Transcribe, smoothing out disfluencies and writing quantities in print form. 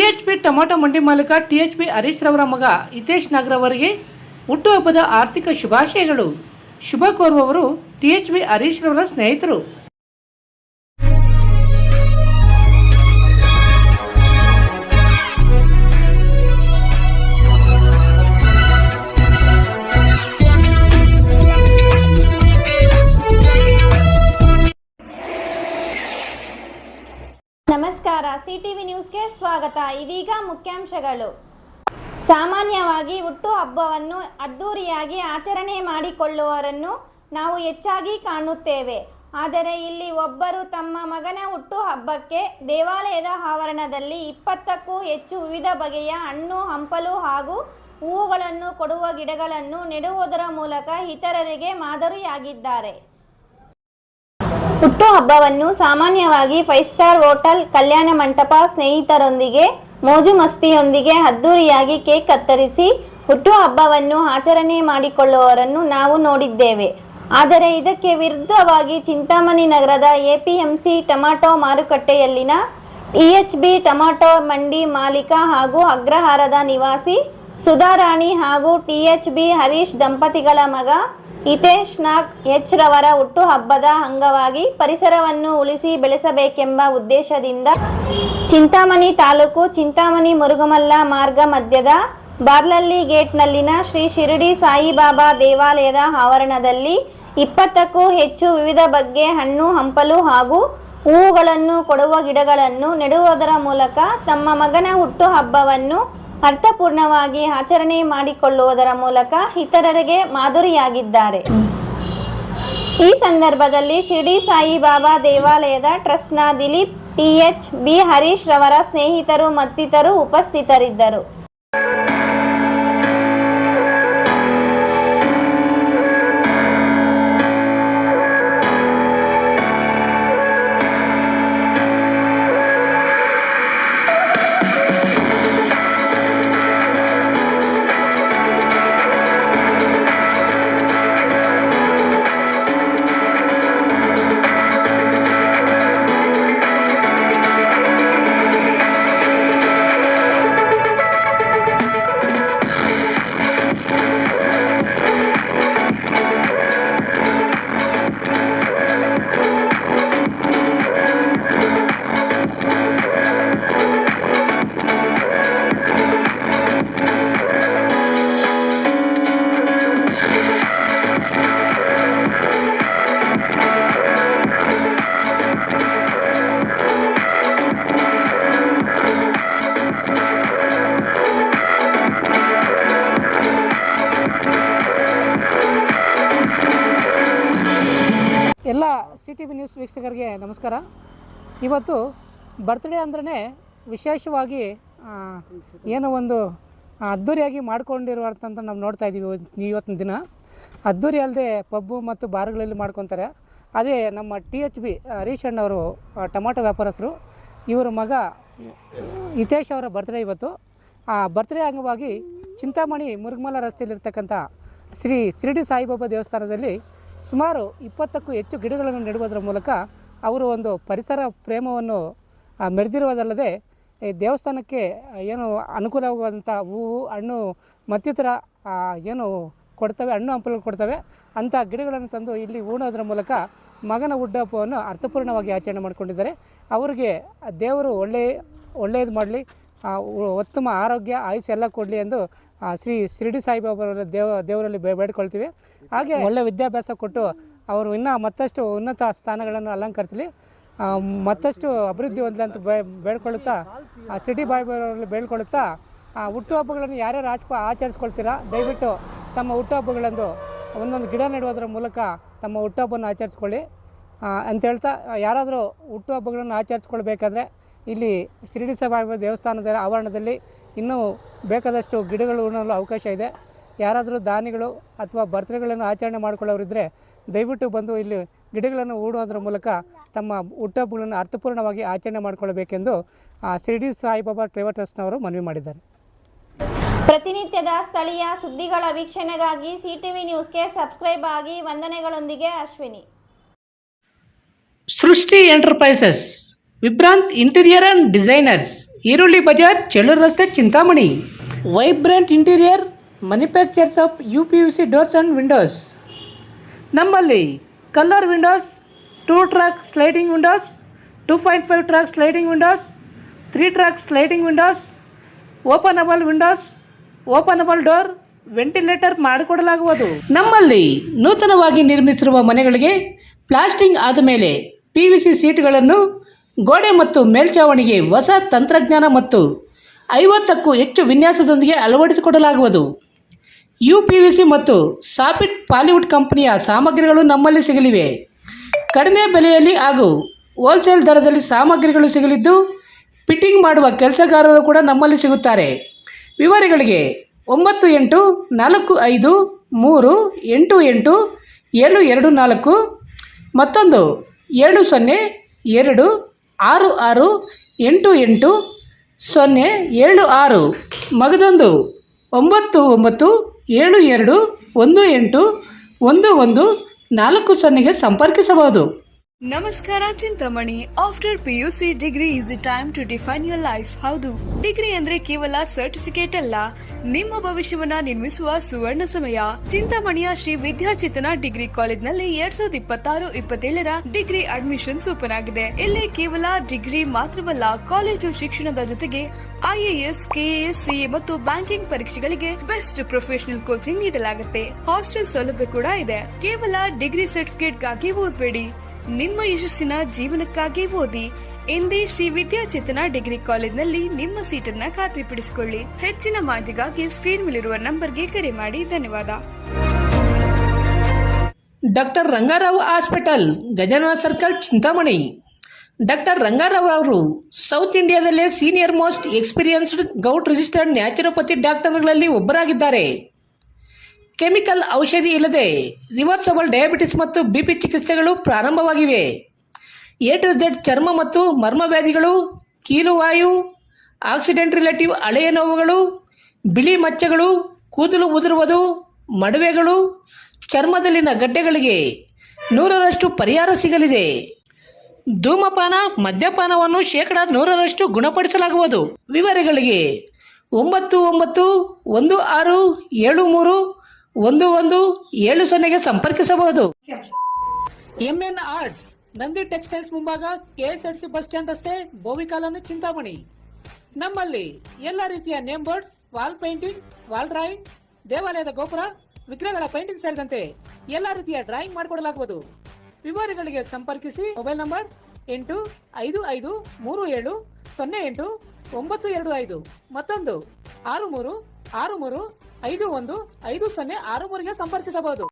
THP tomato ಮಂಡಿ ಮಾಲೀಕ THP Harish ರವರ ಮಗ ಹಿತೇಶ್ ನಾಗರ್ ಅವರಿಗೆ ಹುಟ್ಟುಹಬ್ಬದ ಆರ್ಥಿಕ ಶುಭಾಶಯಗಳು. ಶುಭ ಕೋರುವವರು ಟಿಎಚ್ಪಿ ಹರೀಶ್ ರವರ ಸ್ನೇಹಿತರು. ನಮಸ್ಕಾರ, ಸಿಟಿವಿ ನ್ಯೂಸ್ಗೆ ಸ್ವಾಗತ. ಇದೀಗ ಮುಖ್ಯಾಂಶಗಳು. ಸಾಮಾನ್ಯವಾಗಿ ಹುಟ್ಟುಹಬ್ಬವನ್ನು ಅದ್ದೂರಿಯಾಗಿ ಆಚರಣೆ ಮಾಡಿಕೊಳ್ಳುವವರನ್ನು ನಾವು ಹೆಚ್ಚಾಗಿ ಕಾಣುತ್ತೇವೆ. ಆದರೆ ಇಲ್ಲಿ ಒಬ್ಬರು ತಮ್ಮ ಮಗನ ಹುಟ್ಟುಹಬ್ಬಕ್ಕೆ ದೇವಾಲಯದ ಆವರಣದಲ್ಲಿ 20ಕ್ಕೂ ಹೆಚ್ಚು ವಿವಿಧ ಬಗೆಯ ಹಣ್ಣು, ಹಂಪಲು ಹಾಗೂ ಹೂವುಗಳನ್ನು ಕೊಡುವ ಗಿಡಗಳನ್ನು ನೆಡುವುದರ ಮೂಲಕ ಇತರರಿಗೆ ಮಾದರಿಯಾಗಿದ್ದಾರೆ. ಹುಟ್ಟುಹಬ್ಬವನ್ನು ಸಾಮಾನ್ಯವಾಗಿ 5 ಸ್ಟಾರ್ ಹೋಟೆಲ್, ಕಲ್ಯಾಣ ಮಂಟಪ, ಸ್ನೇಹಿತರೊಂದಿಗೆ ಮೋಜು ಮಸ್ತಿಯೊಂದಿಗೆ ಅದ್ದೂರಿಯಾಗಿ ಕೇಕ್ ಕತ್ತರಿಸಿ ಹುಟ್ಟುಹಬ್ಬವನ್ನು ಆಚರಣೆ ಮಾಡಿಕೊಳ್ಳುವವರನ್ನು ನಾವು ನೋಡಿದ್ದೇವೆ. ಆದರೆ ಇದಕ್ಕೆ ವಿರುದ್ಧವಾಗಿ ಚಿಂತಾಮಣಿ ನಗರದ ಎಪಿಎಂಸಿ ಟೊಮಾಟೊ ಮಾರುಕಟ್ಟೆಯಲ್ಲಿನ ಟಿಎಚ್ಬಿ ಟೊಮಾಟೊ ಮಂಡಿ ಮಾಲೀಕ ಹಾಗೂ ಅಗ್ರಹಾರದ ನಿವಾಸಿ ಸುಧಾರಾಣಿ ಹಾಗೂ ಟಿಎಚ್ಬಿ ಹರೀಶ್ ದಂಪತಿಗಳ ಮಗ ಹಿತೇಶ್ ನಾಗ್ ಎಚ್ ರವರ ಹುಟ್ಟುಹಬ್ಬದ ಅಂಗವಾಗಿ ಪರಿಸರವನ್ನು ಉಳಿಸಿ ಬೆಳೆಸಬೇಕೆಂಬ ಉದ್ದೇಶದಿಂದ ಚಿಂತಾಮಣಿ ತಾಲೂಕು ಚಿಂತಾಮಣಿ ಮುರುಗಮಲ್ಲ ಮಾರ್ಗ ಮಧ್ಯದ ಬಾರ್ಲಲ್ಲಿ ಗೇಟ್ನಲ್ಲಿನ ಶ್ರೀ ಶಿರಡಿ ಸಾಯಿಬಾಬಾ ದೇವಾಲಯದ ಆವರಣದಲ್ಲಿ 20ಕ್ಕೂ ಹೆಚ್ಚು ವಿವಿಧ ಬಗೆಯ ಹಣ್ಣು, ಹಂಪಲು ಹಾಗೂ ಹೂವುಗಳನ್ನು ಕೊಡುವ ಗಿಡಗಳನ್ನು ನೆಡುವುದರ ಮೂಲಕ ತಮ್ಮ ಮಗನ ಹುಟ್ಟುಹಬ್ಬವನ್ನು ಅರ್ಥಪೂರ್ಣವಾಗಿ ಆಚರಣೆ ಮಾಡಿಕೊಳ್ಳುವುದರ ಮೂಲಕ ಇತರರಿಗೆ ಮಾದರಿಯಾಗಿದ್ದಾರೆ. ಈ ಸಂದರ್ಭದಲ್ಲಿ ಶಿರಡಿ ಸಾಯಿಬಾಬಾ ದೇವಾಲಯದ ಟ್ರಸ್ಟ್ನ ದಿಲೀಪ್, ಟಿಎಚ್ ಬಿ ಹರೀಶ್ ರವರ ಸ್ನೇಹಿತರು ಮತ್ತಿತರರು ಉಪಸ್ಥಿತರಿದ್ದರು. ಎಲ್ಲ ಸಿಟಿವಿ ನ್ಯೂಸ್ ವೀಕ್ಷಕರಿಗೆ ನಮಸ್ಕಾರ. ಇವತ್ತು ಬರ್ತ್ಡೇ ಅಂದ್ರೆ ವಿಶೇಷವಾಗಿ ಏನೋ ಒಂದು ಅದ್ದೂರಿಯಾಗಿ ಮಾಡ್ಕೊಂಡಿರುವಂತ ನಾವು ನೋಡ್ತಾ ಇದ್ದೀವಿ. ಇವತ್ತಿನ ದಿನ ಅದ್ದೂರಿ ಅಲ್ಲದೆ ಪಬ್ಬು ಮತ್ತು ಬಾರ್ಗಳಲ್ಲಿ ಮಾಡ್ಕೊತಾರೆ. ಅದೇ ನಮ್ಮ ಟಿಎಚ್ಬಿ ಹರೀಶ್ ಅಣ್ಣವರು ಟೊಮಾಟೊ ವ್ಯಾಪಾರಸ್ಥರು, ಇವರ ಮಗ ಹಿತೇಶ್ ಅವರ ಬರ್ತ್ಡೇ ಇವತ್ತು. ಆ ಬರ್ತ್ಡೇ ಅಂಗವಾಗಿ ಚಿಂತಾಮಣಿ ಮುರುಗಮಲ್ಲ ರಸ್ತೆಯಲ್ಲಿರ್ತಕ್ಕಂಥ ಶ್ರೀ ಶಿರಡಿ ಸಾಯಿಬಾಬಾ ದೇವಸ್ಥಾನದಲ್ಲಿ ಸುಮಾರು 20ಕ್ಕೂ ಹೆಚ್ಚು ಗಿಡಗಳನ್ನು ನೆಡುವುದರ ಮೂಲಕ ಅವರು ಒಂದು ಪರಿಸರ ಪ್ರೇಮವನ್ನು ಮೆರೆದಿರುವುದಲ್ಲದೆ ದೇವಸ್ಥಾನಕ್ಕೆ ಏನು ಅನುಕೂಲವಾಗುವಂಥ ಹೂವು, ಹಣ್ಣು ಮತ್ತಿತರ ಏನು ಕೊಡ್ತವೆ, ಹಣ್ಣು ಹಂಪಲು ಕೊಡ್ತವೆ ಅಂಥ ಗಿಡಗಳನ್ನು ತಂದು ಇಲ್ಲಿ ಹೂಣೋದ್ರ ಮೂಲಕ ಮಗನ ಹುಟ್ಟುಹಬ್ಬವನ್ನು ಅರ್ಥಪೂರ್ಣವಾಗಿ ಆಚರಣೆ ಮಾಡಿಕೊಂಡಿದ್ದಾರೆ. ಅವರಿಗೆ ದೇವರು ಒಳ್ಳೆಯದು ಮಾಡಲಿ, ಉತ್ತಮ ಆರೋಗ್ಯ, ಆಯುಷ್ಯ ಎಲ್ಲ ಕೊಡಲಿ ಎಂದು ಶ್ರೀ ಶಿರಡಿ ಸಾಯಿಬಾಬಾ ದೇವರಲ್ಲಿ ಬೇಡ್ಕೊಳ್ತೀವಿ. ಹಾಗೆ ಒಳ್ಳೆಯ ವಿದ್ಯಾಭ್ಯಾಸ ಕೊಟ್ಟು ಅವರು ಇನ್ನೂ ಮತ್ತಷ್ಟು ಉನ್ನತ ಸ್ಥಾನಗಳನ್ನು ಅಲಂಕರಿಸಲಿ, ಮತ್ತಷ್ಟು ಅಭಿವೃದ್ಧಿ ಹೊಂದಲಿ ಅಂತ ಬೇಡ್ಕೊಳ್ಳುತ್ತಾ ಶಿರಡಿ ಬಾಯಿಬಾಬಾರಲ್ಲಿ ಬೇಡ್ಕೊಳ್ಳುತ್ತಾ ಹುಟ್ಟುಹಬ್ಬಗಳನ್ನು ಯಾರ್ಯಾರು ಆಚರಿಸ್ಕೊಳ್ತೀರಾ ದಯವಿಟ್ಟು ತಮ್ಮ ಹುಟ್ಟುಹಬ್ಬಗಳಂದು ಒಂದೊಂದು ಗಿಡ ನೆಡುವುದರ ಮೂಲಕ ತಮ್ಮ ಹುಟ್ಟುಹಬ್ಬವನ್ನು ಆಚರಿಸ್ಕೊಳ್ಳಿ ಅಂತ ಹೇಳ್ತಾ, ಯಾರಾದರೂ ಹುಟ್ಟುಹಬ್ಬಗಳನ್ನು ಆಚರಿಸ್ಕೊಳ್ಬೇಕಾದ್ರೆ ಇಲ್ಲಿ ಶಿರಡಿ ಸಾಯಿಬಾಬಾ ದೇವಸ್ಥಾನದ ಆವರಣದಲ್ಲಿ ಇನ್ನೂ ಬೇಕಾದಷ್ಟು ಗಿಡಗಳು ಉಣಲು ಅವಕಾಶ ಇದೆ. ಯಾರಾದರೂ ದಾನಿಗಳು ಅಥವಾ ಬರ್ತ್ಡೇಗಳನ್ನು ಆಚರಣೆ ಮಾಡಿಕೊಳ್ಳೋರಿದ್ದರೆ ದಯವಿಟ್ಟು ಬಂದು ಇಲ್ಲಿ ಗಿಡಗಳನ್ನು ಹೂಡೋದ್ರ ಮೂಲಕ ತಮ್ಮ ಹುಟ್ಟುಹಬ್ಬಗಳನ್ನು ಅರ್ಥಪೂರ್ಣವಾಗಿ ಆಚರಣೆ ಮಾಡಿಕೊಳ್ಳಬೇಕೆಂದು ಶಿರಡಿ ಸಾಯಿಬಾಬಾ ಟ್ರೇವರ್ ಟ್ರಸ್ಟ್ನವರು ಮನವಿ ಮಾಡಿದ್ದಾರೆ. ಪ್ರತಿನಿತ್ಯದ ಸ್ಥಳೀಯ ಸುದ್ದಿಗಳ ವೀಕ್ಷಣೆಗಾಗಿ ಸಿಟಿವಿ ನ್ಯೂಸ್ಗೆ ಸಬ್ಸ್ಕ್ರೈಬ್ ಆಗಿ. ವಂದನೆಗಳೊಂದಿಗೆ Ashwini. Srishti enterprises, Vibhrant interior and designers, Eerulli Bazaar, Chelur ರಸ್ತೆ, Chintamani. Vibrant interior manufacturers of UPVC doors and windows. ನಮ್ಮಲ್ಲಿ colour windows, 2 track sliding windows, 2.5 track sliding windows, 3 track sliding windows, openable windows, openable door, ventilator ಮಾಡಿಕೊಡಲಾಗುವುದು. ನಮ್ಮಲ್ಲಿ ನೂತನವಾಗಿ ನಿರ್ಮಿಸಿರುವ ಮನೆಗಳಿಗೆ ಪ್ಲಾಸ್ಟಿಂಗ್ ಆದ ಮೇಲೆ PVC ಸೀಟ್ಗಳನ್ನು ಗೋಡೆ ಮತ್ತು ಮೇಲ್ಛಾವಣಿಗೆ ಹೊಸ ತಂತ್ರಜ್ಞಾನ ಮತ್ತು 50ಕ್ಕೂ ಹೆಚ್ಚು ವಿನ್ಯಾಸದೊಂದಿಗೆ ಅಳವಡಿಸಿಕೊಡಲಾಗುವುದು. UPVC ಮತ್ತು ಸಾಫಿಟ್ ಪಾಲಿವುಡ್ ಕಂಪನಿಯ ಸಾಮಗ್ರಿಗಳು ನಮ್ಮಲ್ಲಿ ಸಿಗಲಿವೆ. ಕಡಿಮೆ ಬೆಲೆಯಲ್ಲಿ ಹಾಗೂ ಹೋಲ್ಸೇಲ್ ದರದಲ್ಲಿ ಸಾಮಗ್ರಿಗಳು ಸಿಗಲಿದ್ದು, ಫಿಟ್ಟಿಂಗ್ ಮಾಡುವ ಕೆಲಸಗಾರರು ಕೂಡ ನಮ್ಮಲ್ಲಿ ಸಿಗುತ್ತಾರೆ. ವಿವರಗಳಿಗೆ 9843887724 ಮತ್ತೊಂದು 7026688076 ಮಗದೊಂದು 9972181140ಗೆ ಸಂಪರ್ಕಿಸಬಹುದು. ನಮಸ್ಕಾರ Chintamani. After PUC degree is the time to define your life. ಹೌದು, ಡಿಗ್ರಿ ಅಂದ್ರೆ ಕೇವಲ ಸರ್ಟಿಫಿಕೇಟ್ ಅಲ್ಲ, ನಿಮ್ಮ ಭವಿಷ್ಯವನ್ನ ನಿರ್ಮಿಸುವ ಸುವರ್ಣ ಸಮಯ. ಚಿಂತಾಮಣಿಯ ಶ್ರೀ ವಿದ್ಯಾಚೇತನ ಡಿಗ್ರಿ ಕಾಲೇಜ್ನಲ್ಲಿ 2026-27ರ ಡಿಗ್ರಿ ಅಡ್ಮಿಷನ್ಸ್ ಓಪನ್ ಆಗಿದೆ. ಇಲ್ಲಿ ಕೇವಲ ಡಿಗ್ರಿ ಮಾತ್ರವಲ್ಲ, ಕಾಲೇಜು ಶಿಕ್ಷಣದ ಜೊತೆಗೆ IAS, KAS, CA ಮತ್ತು ಬ್ಯಾಂಕಿಂಗ್ ಪರೀಕ್ಷೆಗಳಿಗೆ ಬೆಸ್ಟ್ ಪ್ರೊಫೆಷನಲ್ ಕೋಚಿಂಗ್ ನೀಡಲಾಗುತ್ತೆ. ಹಾಸ್ಟೆಲ್ ಸೌಲಭ್ಯ ಕೂಡ ಇದೆ. ಕೇವಲ ಡಿಗ್ರಿ ಸರ್ಟಿಫಿಕೇಟ್ಗಾಗಿ ಓದಬೇಡಿ, ನಿಮ್ಮ ಯಶಸ್ಸಿನ ಜೀವನಕ್ಕಾಗಿ ಓದಿ. ಎಂದೇ ಶ್ರೀ ವಿದ್ಯಾಚೇತನ ಡಿಗ್ರಿ ಕಾಲೇಜ್ನಲ್ಲಿ ನಿಮ್ಮ ಸೀಟನ್ನ ಖಾತ್ರಿಪಡಿಸಿಕೊಳ್ಳಿ. ಹೆಚ್ಚಿನ ಮಾಹಿತಿಗಾಗಿ ಸ್ಕ್ರೀನ್ ಮೇಲಿರುವ ನಂಬರ್ಗೆ ಕರೆ ಮಾಡಿ. ಧನ್ಯವಾದ. Doctor Rangarao hospital, Gajanana circle, Chintamani. Doctor Rangarao ಅವರು ಸೌತ್ ಇಂಡಿಯಾದಲ್ಲೇ senior most experienced govt registered naturopathy ಡಾಕ್ಟರ್ಗಳಲ್ಲಿ ಒಬ್ಬರಾಗಿದ್ದಾರೆ. ಕೆಮಿಕಲ್ ಔಷಧಿ ಇಲ್ಲದೆ ರಿವರ್ಸಬಲ್ ಡಯಾಬಿಟಿಸ್ ಮತ್ತು BP ಚಿಕಿತ್ಸೆಗಳು ಪ್ರಾರಂಭವಾಗಿವೆ. A to Z ಚರ್ಮ ಮತ್ತು ಮರ್ಮವ್ಯಾಧಿಗಳು, ಕೀಲುವಾಯು, ಆಕ್ಸಿಡೆಂಟ್ ರಿಲೇಟಿವ್ ಹಳೆಯ ನೋವುಗಳು, ಬಿಳಿ ಮಚ್ಚೆಗಳು, ಕೂದಲು ಉದುರುವುದು, ಮಡುವೆಗಳು, ಚರ್ಮದಲ್ಲಿನ ಗಡ್ಡೆಗಳಿಗೆ 100% ಪರಿಹಾರ ಸಿಗಲಿದೆ. ಧೂಮಪಾನ, ಮದ್ಯಪಾನವನ್ನು 100% ಗುಣಪಡಿಸಲಾಗುವುದು. ವಿವರಗಳಿಗೆ 9916731170ಗೆ ಸಂಪರ್ಕಿಸಬಹುದು. MN ಆರ್ಟ್ಸ್, ನಂದಿ ಟೆಕ್ಸ್ಟೈಲ್ಸ್ ಮುಂಭಾಗ, KSRTC ಬಸ್ ಸ್ಟ್ಯಾಂಡ್ ರಸ್ತೆ, ಬೋವಿ ಕಾಲೋನಿ, ಚಿಂತಾಮಣಿ. ನಮ್ಮಲ್ಲಿ ಎಲ್ಲ ರೀತಿಯ name board, wall painting, wall drawing, ದೇವಾಲಯದ ಗೋಪುರ, ವಿಗ್ರಹಗಳ ಪೇಂಟಿಂಗ್ ಸೇರಿದಂತೆ ಎಲ್ಲ ರೀತಿಯ ಡ್ರಾಯಿಂಗ್ ಮಾಡಿಕೊಡಲಾಗುವುದು. ವಿವರಗಳಿಗೆ ಸಂಪರ್ಕಿಸಿ. ಮೊಬೈಲ್ ನಂಬರ್ 8553708925 ಮತ್ತೊಂದು 6363515063ಗೆ ಸಂಪರ್ಕಿಸಬಹುದು.